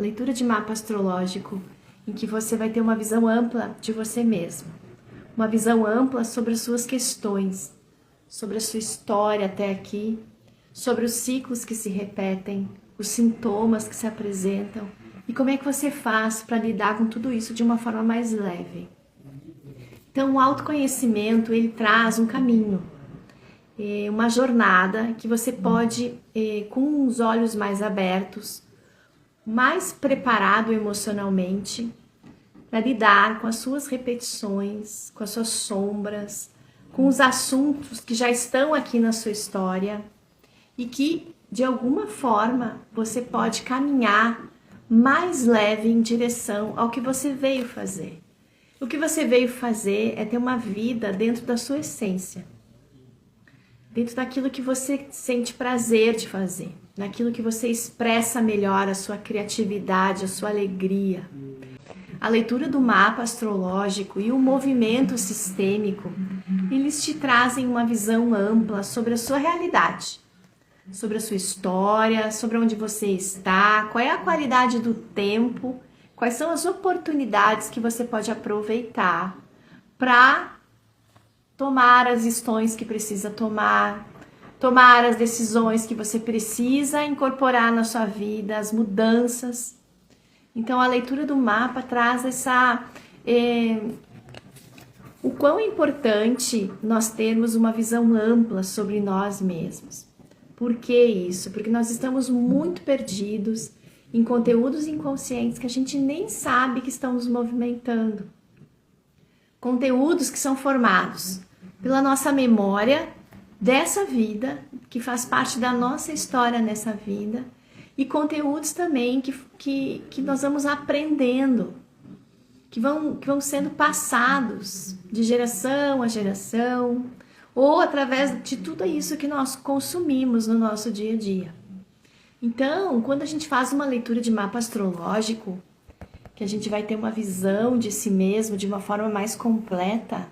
leitura de mapa astrológico em que você vai ter uma visão ampla de você mesmo. Uma visão ampla sobre as suas questões, sobre a sua história até aqui, sobre os ciclos que se repetem, os sintomas que se apresentam e como é que você faz para lidar com tudo isso de uma forma mais leve. Então, o autoconhecimento, ele traz um caminho, uma jornada que você pode, com os olhos mais abertos, mais preparado emocionalmente, para lidar com as suas repetições, com as suas sombras, com os assuntos que já estão aqui na sua história e que, de alguma forma, você pode caminhar mais leve em direção ao que você veio fazer. O que você veio fazer é ter uma vida dentro da sua essência, dentro daquilo que você sente prazer de fazer, naquilo que você expressa melhor a sua criatividade, a sua alegria. A leitura do mapa astrológico e o movimento sistêmico, eles te trazem uma visão ampla sobre a sua realidade, sobre a sua história, sobre onde você está, qual é a qualidade do tempo, quais são as oportunidades que você pode aproveitar para tomar as decisões que precisa tomar as decisões que você precisa incorporar na sua vida, as mudanças. Então, a leitura do mapa traz o quão é importante nós termos uma visão ampla sobre nós mesmos. Por que isso? Porque nós estamos muito perdidos em conteúdos inconscientes que a gente nem sabe que estão nos movimentando. Conteúdos que são formados pela nossa memória dessa vida, que faz parte da nossa história nessa vida, e conteúdos também que nós vamos aprendendo, que vão sendo passados de geração a geração, ou através de tudo isso que nós consumimos no nosso dia a dia. Então, quando a gente faz uma leitura de mapa astrológico, que a gente vai ter uma visão de si mesmo de uma forma mais completa,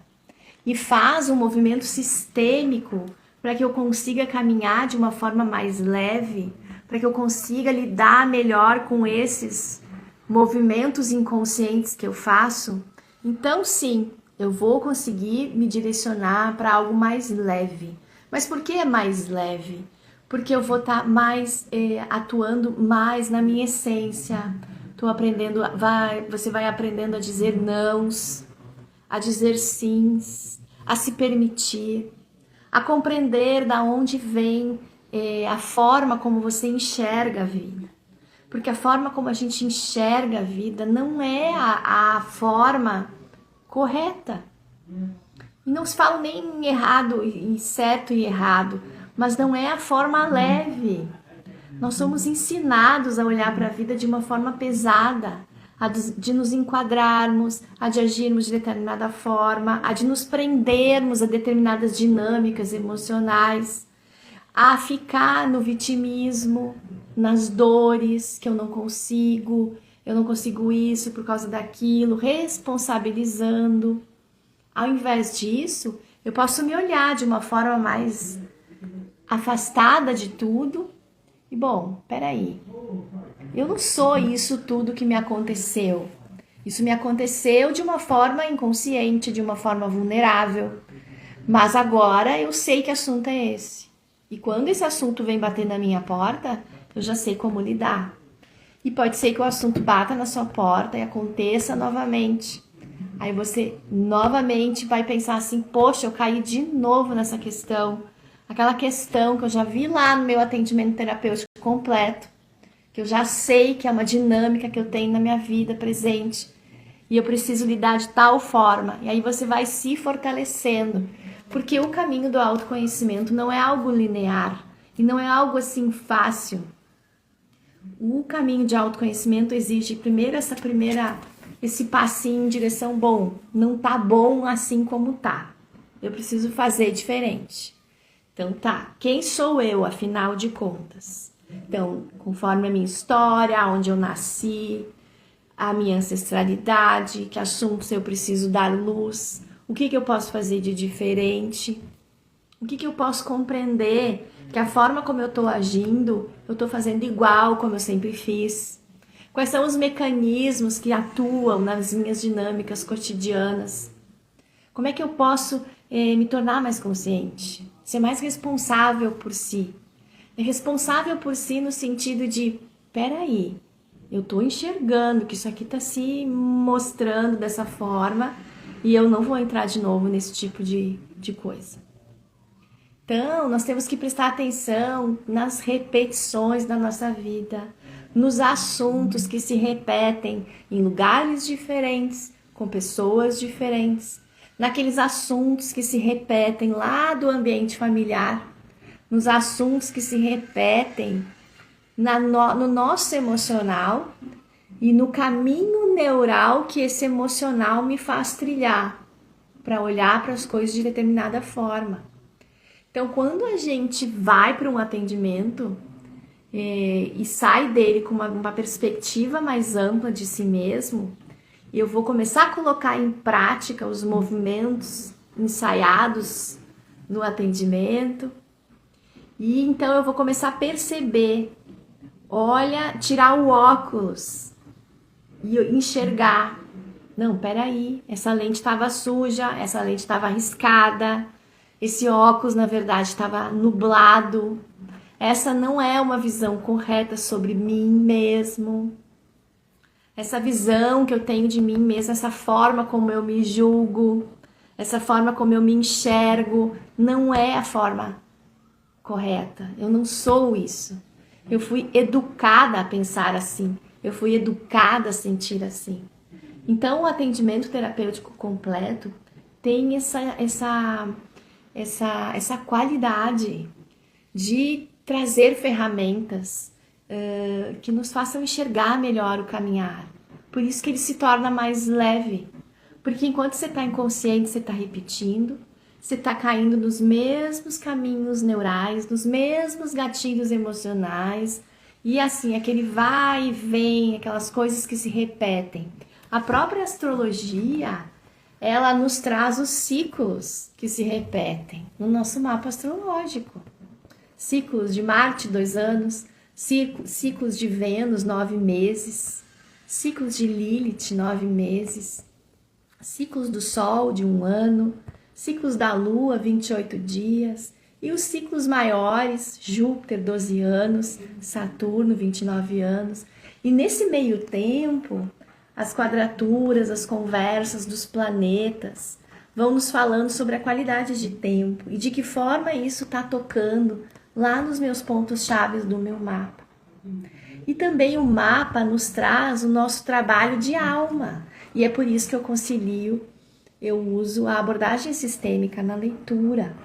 e faz um movimento sistêmico para que eu consiga caminhar de uma forma mais leve, para que eu consiga lidar melhor com esses movimentos inconscientes que eu faço, então sim, eu vou conseguir me direcionar para algo mais leve. Mas por que é mais leve? Porque eu vou estar atuando mais na minha essência. Você vai aprendendo a dizer nãos, a dizer sims, a se permitir, a compreender da onde vem a forma como você enxerga a vida. Porque a forma como a gente enxerga a vida não é a forma correta. E não se fala nem em errado, em certo e errado, mas não é a forma leve. Nós somos ensinados a olhar para a vida de uma forma pesada, de nos enquadrarmos, a de agirmos de determinada forma, a de nos prendermos a determinadas dinâmicas emocionais, a ficar no vitimismo, nas dores, que eu não consigo isso por causa daquilo, responsabilizando. Ao invés disso, eu posso me olhar de uma forma mais afastada de tudo. E bom, peraí, eu não sou isso tudo que me aconteceu. Isso me aconteceu de uma forma inconsciente, de uma forma vulnerável. Mas agora eu sei que assunto é esse. E quando esse assunto vem bater na minha porta, eu já sei como lidar. E pode ser que o assunto bata na sua porta e aconteça novamente. Aí você novamente vai pensar assim, poxa, eu caí de novo nessa questão. Aquela questão que eu já vi lá no meu atendimento terapêutico completo. Que eu já sei que é uma dinâmica que eu tenho na minha vida presente. E eu preciso lidar de tal forma. E aí você vai se fortalecendo. Porque o caminho do autoconhecimento não é algo linear. E não é algo assim fácil. O caminho de autoconhecimento exige primeiro esse passinho em direção bom. Não tá bom assim como tá. Eu preciso fazer diferente. Então tá, quem sou eu, afinal de contas? Então, conforme a minha história, onde eu nasci, a minha ancestralidade, que assuntos eu preciso dar luz, o que eu posso fazer de diferente, o que eu posso compreender que a forma como eu tô agindo, eu tô fazendo igual como eu sempre fiz. Quais são os mecanismos que atuam nas minhas dinâmicas cotidianas? Como é que eu posso me tornar mais consciente? Ser mais responsável por si. Responsável por si no sentido de, peraí, eu tô enxergando que isso aqui tá se mostrando dessa forma e eu não vou entrar de novo nesse tipo de coisa. Então, nós temos que prestar atenção nas repetições da nossa vida, nos assuntos que se repetem em lugares diferentes, com pessoas diferentes, naqueles assuntos que se repetem lá do ambiente familiar, nos assuntos que se repetem no nosso emocional e no caminho neural que esse emocional me faz trilhar para olhar para as coisas de determinada forma. Então, quando a gente vai para um atendimento e sai dele com uma perspectiva mais ampla de si mesmo, eu vou começar a colocar em prática os movimentos ensaiados no atendimento, e então eu vou começar a perceber, tirar o óculos e enxergar. Não, peraí, essa lente estava suja, essa lente estava arriscada, esse óculos, na verdade, estava nublado. Essa não é uma visão correta sobre mim mesmo. Essa visão que eu tenho de mim mesmo, essa forma como eu me julgo, essa forma como eu me enxergo, não é a forma correta. Eu não sou isso. Eu fui educada a pensar assim. Eu fui educada a sentir assim. Então, o atendimento terapêutico completo tem essa qualidade de trazer ferramentas que nos façam enxergar melhor o caminhar. Por isso que ele se torna mais leve. Porque enquanto você está inconsciente, você está repetindo, você está caindo nos mesmos caminhos neurais, nos mesmos gatilhos emocionais, e assim, aquele vai e vem, aquelas coisas que se repetem. A própria astrologia, ela nos traz os ciclos que se repetem no nosso mapa astrológico. Ciclos de Marte, 2 anos, ciclos de Vênus, 9 meses, ciclos de Lilith, 9 meses, ciclos do Sol, de 1 ano, ciclos da Lua, 28 dias, e os ciclos maiores, Júpiter, 12 anos, Saturno, 29 anos. E nesse meio tempo, as quadraturas, as conversas dos planetas vão nos falando sobre a qualidade de tempo e de que forma isso está tocando lá nos meus pontos-chave do meu mapa. E também o mapa nos traz o nosso trabalho de alma. E é por isso que eu uso a abordagem sistêmica na leitura.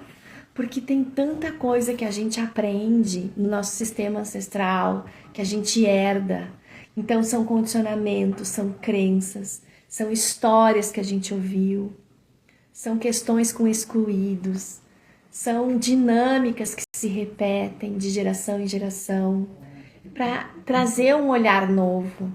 Porque tem tanta coisa que a gente aprende no nosso sistema ancestral, que a gente herda. Então são condicionamentos, são crenças, são histórias que a gente ouviu, são questões com excluídos, são dinâmicas que se repetem de geração em geração, para trazer um olhar novo.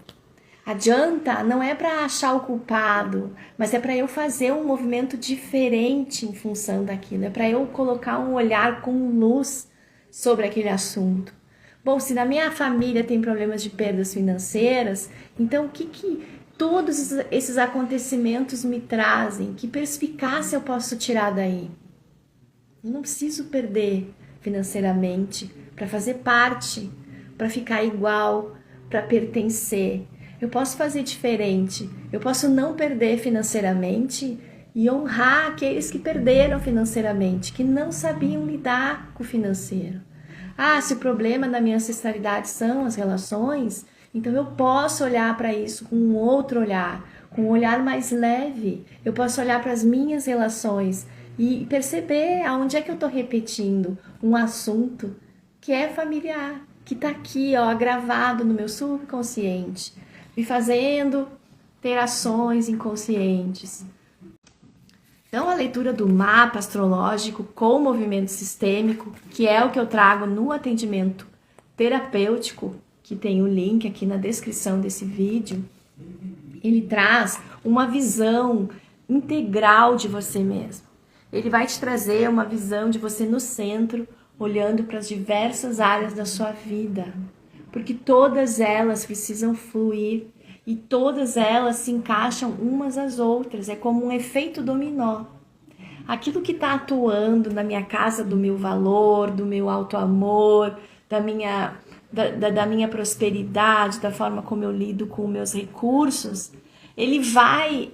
Adianta, não é para achar o culpado, mas é para eu fazer um movimento diferente em função daquilo, é para eu colocar um olhar com luz sobre aquele assunto. Bom, se na minha família tem problemas de perdas financeiras, então o que todos esses acontecimentos me trazem? Que perspicácia eu posso tirar daí? Eu não preciso perder financeiramente para fazer parte, para ficar igual, para pertencer. Eu posso fazer diferente, eu posso não perder financeiramente e honrar aqueles que perderam financeiramente, que não sabiam lidar com o financeiro. Ah, se o problema da minha ancestralidade são as relações, então eu posso olhar para isso com um outro olhar, com um olhar mais leve. Eu posso olhar para as minhas relações e perceber aonde é que eu estou repetindo um assunto que é familiar, que está aqui, gravado no meu subconsciente, me fazendo ter ações inconscientes. Então, a leitura do mapa astrológico com movimento sistêmico, que é o que eu trago no atendimento terapêutico, que tem o link aqui na descrição desse vídeo, ele traz uma visão integral de você mesmo. Ele vai te trazer uma visão de você no centro, olhando para as diversas áreas da sua vida, porque todas elas precisam fluir e todas elas se encaixam umas às outras, é como um efeito dominó. Aquilo que está atuando na minha casa do meu valor, do meu auto-amor, da minha prosperidade, da forma como eu lido com meus recursos, ele vai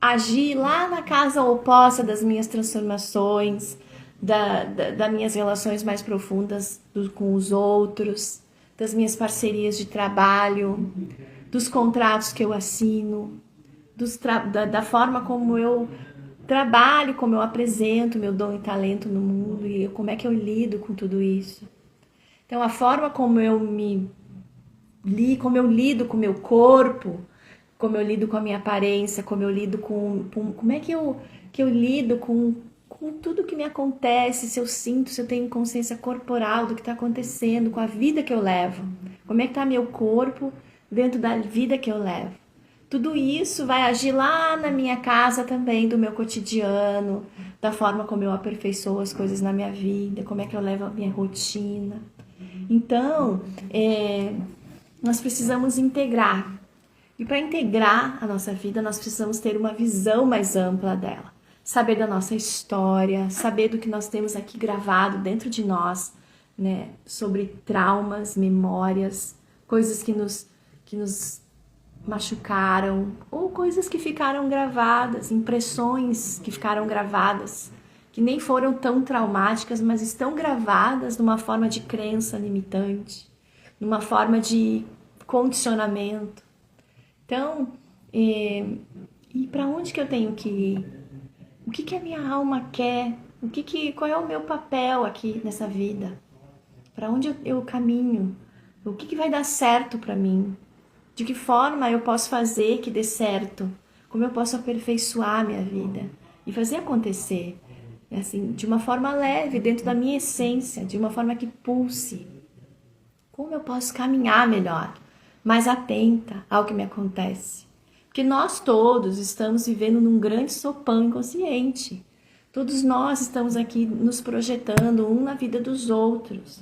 agir lá na casa oposta das minhas transformações, das minhas relações mais profundas com os outros, das minhas parcerias de trabalho, dos contratos que eu assino, da forma como eu trabalho, como eu apresento meu dom e talento no mundo e como é que eu lido com tudo isso. Então, a forma como eu lido com o meu corpo, como eu lido com a minha aparência, como eu lido como é que eu lido com tudo que me acontece, se eu sinto, se eu tenho consciência corporal do que está acontecendo, com a vida que eu levo, como é que está meu corpo dentro da vida que eu levo. Tudo isso vai agir lá na minha casa também, do meu cotidiano, da forma como eu aperfeiçoo as coisas na minha vida, como é que eu levo a minha rotina. Então, nós precisamos integrar. E para integrar a nossa vida, nós precisamos ter uma visão mais ampla dela. Saber da nossa história, saber do que nós temos aqui gravado dentro de nós, né? Sobre traumas, memórias, coisas que nos machucaram, ou coisas que ficaram gravadas, impressões que ficaram gravadas, que nem foram tão traumáticas, mas estão gravadas numa forma de crença limitante, numa forma de condicionamento. Então, e para onde que eu tenho que ir? O que a minha alma quer? Qual é o meu papel aqui nessa vida? Para onde eu caminho? O que vai dar certo para mim? De que forma eu posso fazer que dê certo? Como eu posso aperfeiçoar a minha vida e fazer acontecer? Assim, de uma forma leve, dentro da minha essência, de uma forma que pulse. Como eu posso caminhar melhor, mais atenta ao que me acontece? Porque nós todos estamos vivendo num grande sopão inconsciente. Todos nós estamos aqui nos projetando um na vida dos outros.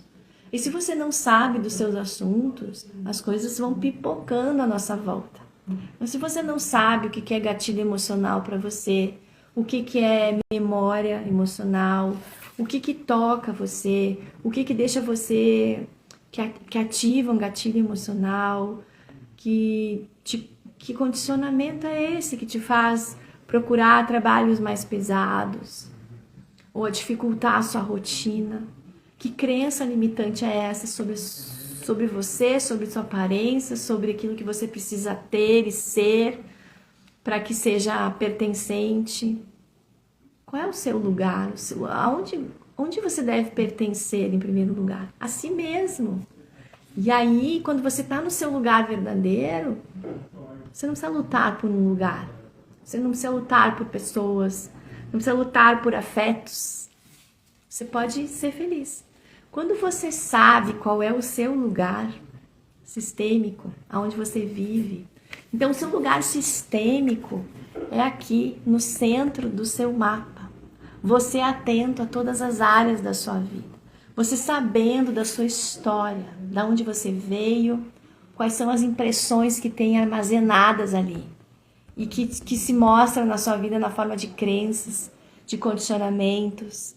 E se você não sabe dos seus assuntos, as coisas vão pipocando à nossa volta. Mas se você não sabe o que é gatilho emocional para você, o que é memória emocional, o que toca você, o que deixa você, que ativa um gatilho emocional, que condicionamento é esse que te faz procurar trabalhos mais pesados ou a dificultar a sua rotina? Que crença limitante é essa sobre você, sobre sua aparência, sobre aquilo que você precisa ter e ser para que seja pertencente? Qual é o seu lugar? Onde você deve pertencer em primeiro lugar? A si mesmo. E aí, quando você está no seu lugar verdadeiro, você não precisa lutar por um lugar. Você não precisa lutar por pessoas. Não precisa lutar por afetos. Você pode ser feliz. Quando você sabe qual é o seu lugar sistêmico, aonde você vive. Então, o seu lugar sistêmico é aqui, no centro do seu mapa. Você atento a todas as áreas da sua vida. Você sabendo da sua história, da onde você veio, quais são as impressões que tem armazenadas ali e que se mostram na sua vida na forma de crenças, de condicionamentos.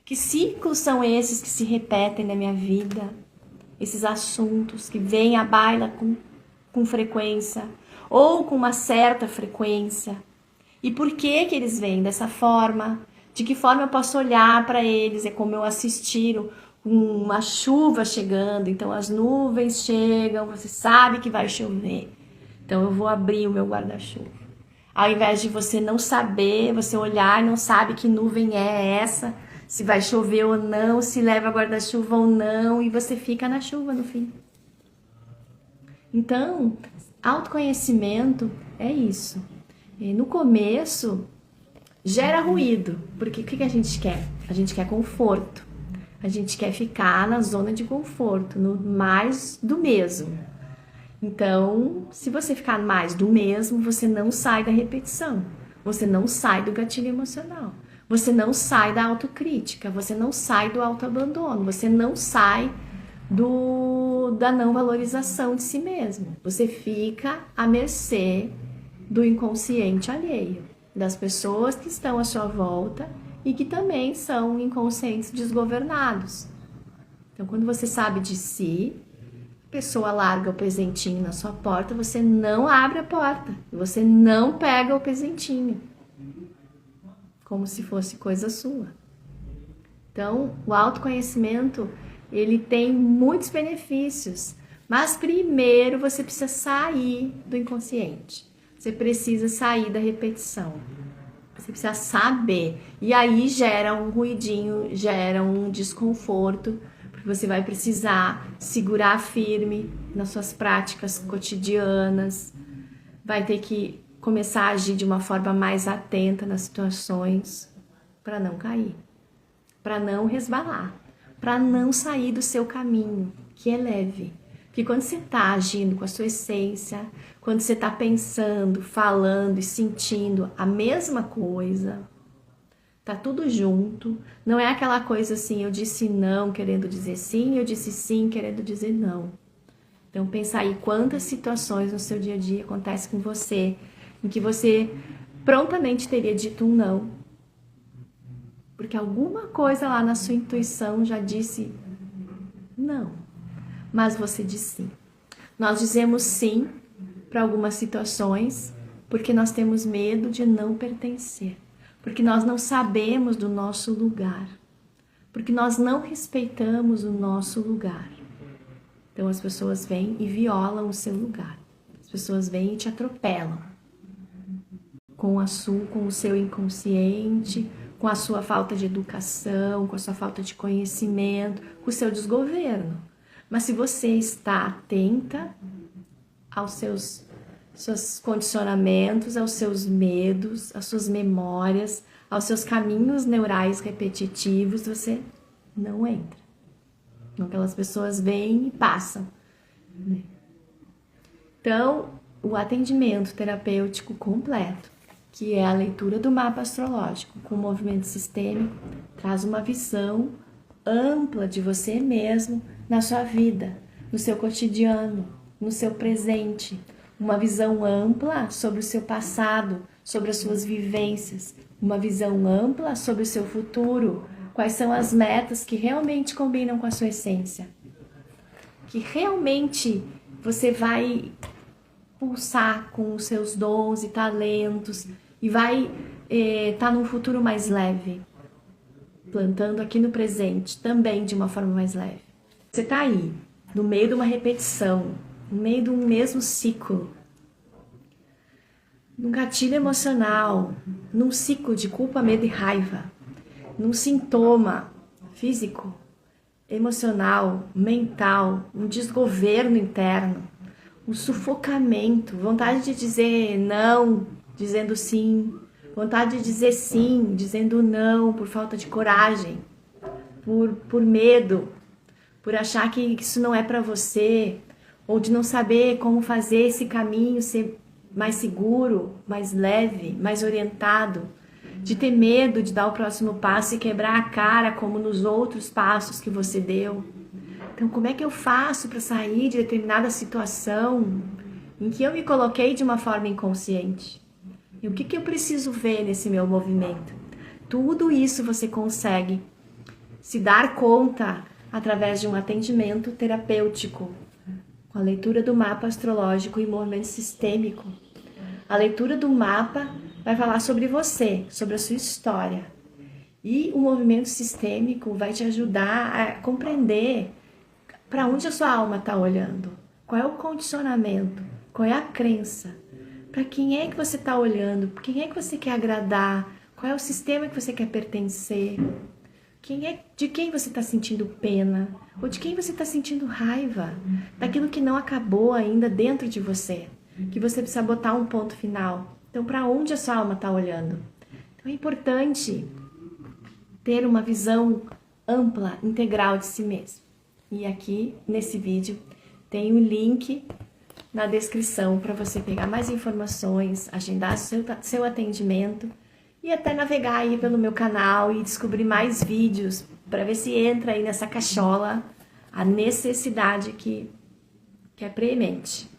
Que ciclos são esses que se repetem na minha vida? Esses assuntos que vêm à baila com frequência ou com uma certa frequência. E por que eles vêm dessa forma? De que forma eu posso olhar para eles? É como eu assistir uma chuva chegando. Então as nuvens chegam, você sabe que vai chover. Então eu vou abrir o meu guarda-chuva. Ao invés de você não saber, você olhar e não sabe que nuvem é essa, se vai chover ou não, se leva guarda-chuva ou não, e você fica na chuva no fim. Então, autoconhecimento é isso. E no começo, gera ruído, porque o que a gente quer? A gente quer conforto. A gente quer ficar na zona de conforto, no mais do mesmo. Então, se você ficar mais do mesmo, você não sai da repetição. Você não sai do gatilho emocional. Você não sai da autocrítica. Você não sai do autoabandono. Você não sai da não valorização de si mesmo. Você fica à mercê do inconsciente alheio, das pessoas que estão à sua volta e que também são inconscientes desgovernados. Então, quando você sabe de si, a pessoa larga o presentinho na sua porta, você não abre a porta, você não pega o presentinho, como se fosse coisa sua. Então, o autoconhecimento, ele tem muitos benefícios, mas primeiro você precisa sair do inconsciente. Você precisa sair da repetição. Você precisa saber. E aí gera um ruidinho, gera um desconforto, porque você vai precisar segurar firme nas suas práticas cotidianas. Vai ter que começar a agir de uma forma mais atenta nas situações para não cair, para não resvalar, para não sair do seu caminho, que é leve. Porque quando você está agindo com a sua essência, quando você está pensando, falando e sentindo a mesma coisa, tá tudo junto, não é aquela coisa assim, eu disse não querendo dizer sim, eu disse sim querendo dizer não. Então pensa aí quantas situações no seu dia a dia acontecem com você, em que você prontamente teria dito um não, porque alguma coisa lá na sua intuição já disse não. Mas você diz sim. Nós dizemos sim para algumas situações porque nós temos medo de não pertencer, porque nós não sabemos do nosso lugar, porque nós não respeitamos o nosso lugar. Então as pessoas vêm e violam o seu lugar. As pessoas vêm e te atropelam com o seu inconsciente, com a sua falta de educação, com a sua falta de conhecimento, com o seu desgoverno. Mas se você está atenta aos seus condicionamentos, aos seus medos, às suas memórias, aos seus caminhos neurais repetitivos, você não entra. Então, aquelas pessoas vêm e passam. Então, o atendimento terapêutico completo, que é a leitura do mapa astrológico com movimento sistêmico, traz uma visão ampla de você mesmo na sua vida, no seu cotidiano, no seu presente, uma visão ampla sobre o seu passado, sobre as suas vivências, uma visão ampla sobre o seu futuro, quais são as metas que realmente combinam com a sua essência, que realmente você vai pulsar com os seus dons e talentos e vai estar num futuro mais leve, plantando aqui no presente também de uma forma mais leve. Você está aí, no meio de uma repetição, no meio de um mesmo ciclo, num gatilho emocional, num ciclo de culpa, medo e raiva, num sintoma físico, emocional, mental, um desgoverno interno, um sufocamento, vontade de dizer não, dizendo sim, vontade de dizer sim, dizendo não, por falta de coragem, por medo, por achar que isso não é para você, ou de não saber como fazer esse caminho ser mais seguro, mais leve, mais orientado, de ter medo de dar o próximo passo e quebrar a cara como nos outros passos que você deu. Então, como é que eu faço para sair de determinada situação em que eu me coloquei de uma forma inconsciente? E o que eu preciso ver nesse meu movimento? Tudo isso você consegue se dar conta através de um atendimento terapêutico, com a leitura do mapa astrológico e movimento sistêmico. A leitura do mapa vai falar sobre você, sobre a sua história. E o movimento sistêmico vai te ajudar a compreender para onde a sua alma está olhando. Qual é o condicionamento? Qual é a crença? Para quem é que você está olhando? Quem é que você quer agradar? Qual é o sistema que você quer pertencer? De quem você está sentindo pena? Ou de quem você está sentindo raiva? Daquilo que não acabou ainda dentro de você, que você precisa botar um ponto final. Então, para onde a sua alma está olhando? Então, é importante ter uma visão ampla, integral de si mesmo. E aqui, nesse vídeo, tem o link na descrição para você pegar mais informações, agendar seu atendimento e até navegar aí pelo meu canal e descobrir mais vídeos para ver se entra aí nessa cachola a necessidade que é premente.